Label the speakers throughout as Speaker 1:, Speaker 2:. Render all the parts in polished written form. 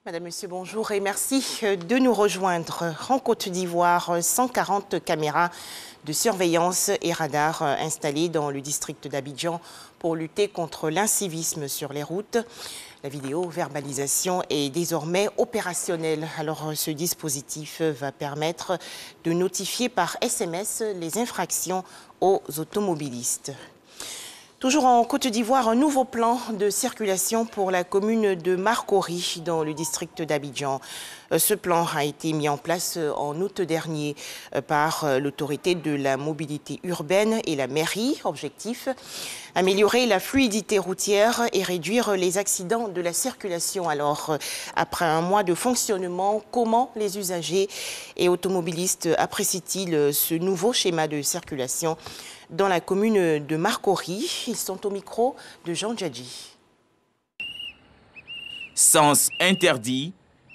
Speaker 1: Madame, Monsieur, bonjour et merci de nous rejoindre. En Côte d'Ivoire, 140 caméras de surveillance et radars installés dans le district d'Abidjan pour lutter contre l'incivisme sur les routes. La vidéo-verbalisation est désormais opérationnelle. Alors, ce dispositif va permettre de notifier par SMS les infractions aux automobilistes. Toujours en Côte d'Ivoire, un nouveau plan de circulation pour la commune de Marcory dans le district d'Abidjan. Ce plan a été mis en place en août dernier par l'autorité de la mobilité urbaine et la mairie. Objectif, améliorer la fluidité routière et réduire les accidents de la circulation. Alors, après un mois de fonctionnement, comment les usagers et automobilistes apprécient-ils ce nouveau schéma de circulation dans la commune de Marcory? Ils sont au micro de Jean Djadji.
Speaker 2: Sens interdit,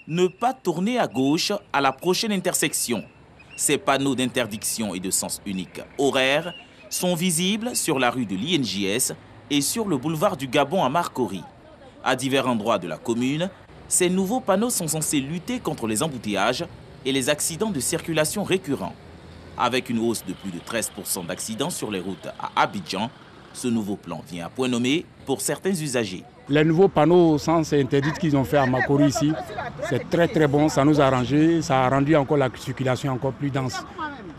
Speaker 2: ne pas tourner à gauche à la prochaine intersection. Ces panneaux d'interdiction et de sens unique horaire sont visibles sur la rue de l'INJS et sur le boulevard du Gabon à Marcory. À divers endroits de la commune, ces nouveaux panneaux sont censés lutter contre les embouteillages et les accidents de circulation récurrents. Avec une hausse de plus de 13% d'accidents sur les routes à Abidjan, ce nouveau plan vient à point nommé pour certains usagers.
Speaker 3: Les nouveaux panneaux sens interdits qu'ils ont fait à Marcory ici, c'est très bon, ça nous a arrangé, ça a rendu encore la circulation encore plus dense.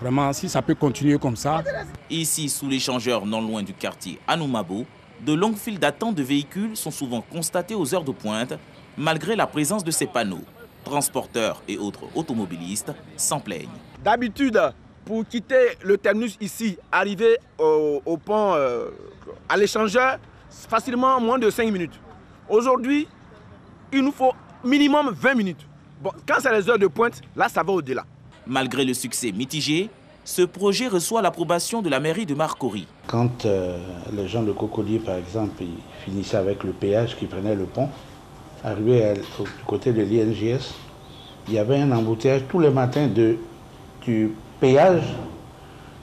Speaker 3: Vraiment, si ça peut continuer comme ça.
Speaker 2: Ici, sous l'échangeur non loin du quartier Anoumabo, de longues files d'attente de véhicules sont souvent constatées aux heures de pointe, malgré la présence de ces panneaux. Transporteurs et autres automobilistes s'en plaignent.
Speaker 4: D'habitude, pour quitter le terminus ici, arriver au pont, à l'échangeur, facilement moins de 5 minutes. Aujourd'hui, il nous faut minimum 20 minutes. Bon, quand c'est les heures de pointe, là, ça va au-delà.
Speaker 2: Malgré le succès mitigé, ce projet reçoit l'approbation de la mairie de Marcory.
Speaker 5: Quand les gens de Cocody, par exemple, ils finissaient avec le péage qui prenait le pont, arrivé du côté de l'INJS, il y avait un embouteillage tous les matins du péage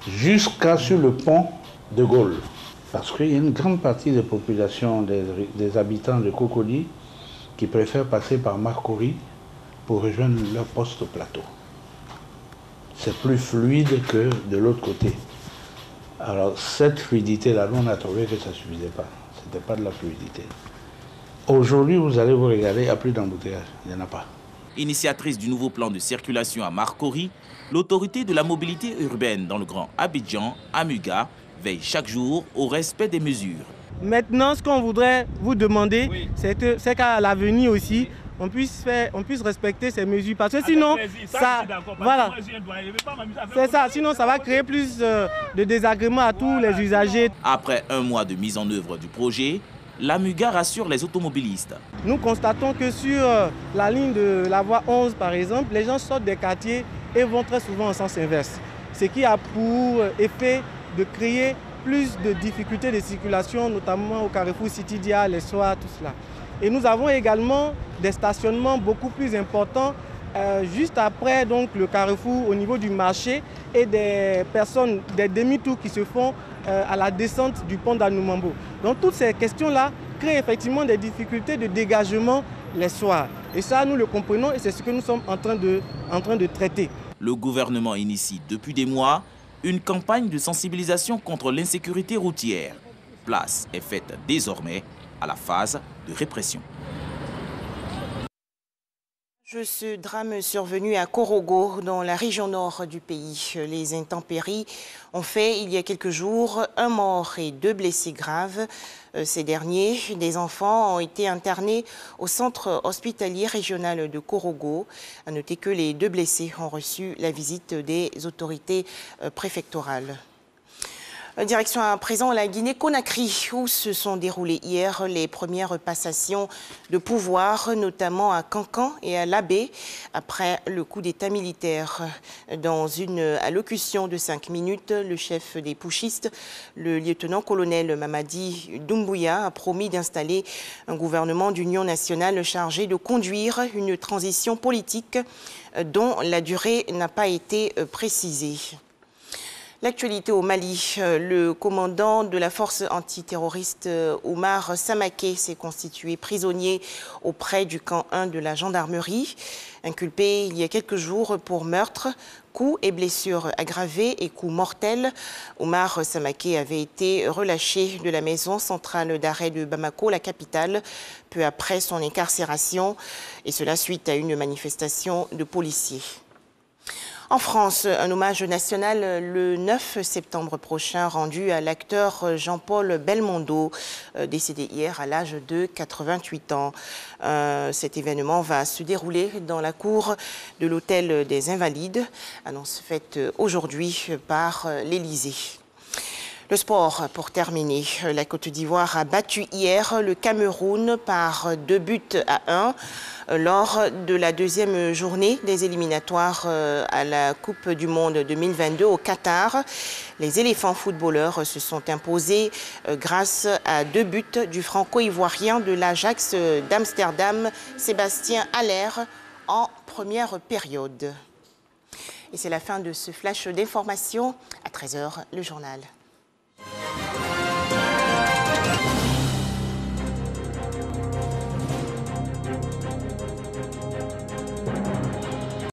Speaker 5: jusqu'à sur le pont de Gaulle. Parce qu'il y a une grande partie des populations, des habitants de Cocody qui préfèrent passer par Marcory pour rejoindre leur poste au plateau. C'est plus fluide que de l'autre côté. Alors cette fluidité-là, nous on a trouvé que ça ne suffisait pas. Ce n'était pas de la fluidité. Aujourd'hui, vous allez vous regarder, il n'y a plus d'embouteillage, il n'y en a pas.
Speaker 2: Initiatrice du nouveau plan de circulation à Marcory, l'autorité de la mobilité urbaine dans le Grand Abidjan, AMUGA, veille chaque jour au respect des mesures.
Speaker 6: Maintenant, ce qu'on voudrait vous demander, c'est qu'à l'avenir aussi, on puisse respecter ces mesures. Parce que sinon, voilà, c'est ça, sinon ça va créer plus de désagréments à tous les usagers.
Speaker 2: Après un mois de mise en œuvre du projet, l'AMUGA rassure les automobilistes.
Speaker 6: Nous constatons que sur la ligne de la voie 11, par exemple, les gens sortent des quartiers et vont très souvent en sens inverse. Ce qui a pour effet de créer plus de difficultés de circulation, notamment au carrefour City-Dia, les soirs, tout cela. Et nous avons également des stationnements beaucoup plus importants juste après donc, le carrefour au niveau du marché et des personnes, des demi-tours qui se font à la descente du pont d'Anoumabo. Donc toutes ces questions-là créent effectivement des difficultés de dégagement les soirs. Et ça, nous le comprenons et c'est ce que nous sommes en train de traiter.
Speaker 2: Le gouvernement initie depuis des mois une campagne de sensibilisation contre l'insécurité routière. Place est faite désormais à la phase de répression.
Speaker 1: Ce drame survenu à Korogo, dans la région nord du pays. Les intempéries ont fait, il y a quelques jours, un mort et 2 blessés graves. Ces derniers, des enfants, ont été internés au centre hospitalier régional de Korogo. À noter que les 2 blessés ont reçu la visite des autorités préfectorales. Direction à présent la Guinée-Conakry, où se sont déroulées hier les premières passations de pouvoir, notamment à Kankan et à Labé, après le coup d'État militaire. Dans une allocution de 5 minutes, le chef des putschistes, le lieutenant-colonel Mamadi Doumbouya, a promis d'installer un gouvernement d'union nationale chargé de conduire une transition politique dont la durée n'a pas été précisée. L'actualité au Mali, le commandant de la force antiterroriste Oumar Samaké s'est constitué prisonnier auprès du camp 1 de la gendarmerie. Inculpé il y a quelques jours pour meurtre, coups et blessures aggravées et coups mortels, Oumar Samaké avait été relâché de la maison centrale d'arrêt de Bamako, la capitale, peu après son incarcération, et cela suite à une manifestation de policiers. En France, un hommage national le 9 septembre prochain rendu à l'acteur Jean-Paul Belmondo, décédé hier à l'âge de 88 ans. Cet événement va se dérouler dans la cour de l'Hôtel des Invalides, annonce faite aujourd'hui par l'Élysée. Le sport, pour terminer. La Côte d'Ivoire a battu hier le Cameroun par 2-1 lors de la deuxième journée des éliminatoires à la Coupe du Monde 2022 au Qatar. Les éléphants footballeurs se sont imposés grâce à 2 buts du franco-ivoirien de l'Ajax d'Amsterdam, Sébastien Haller, en première période. Et c'est la fin de ce flash d'information. À 13h, le journal.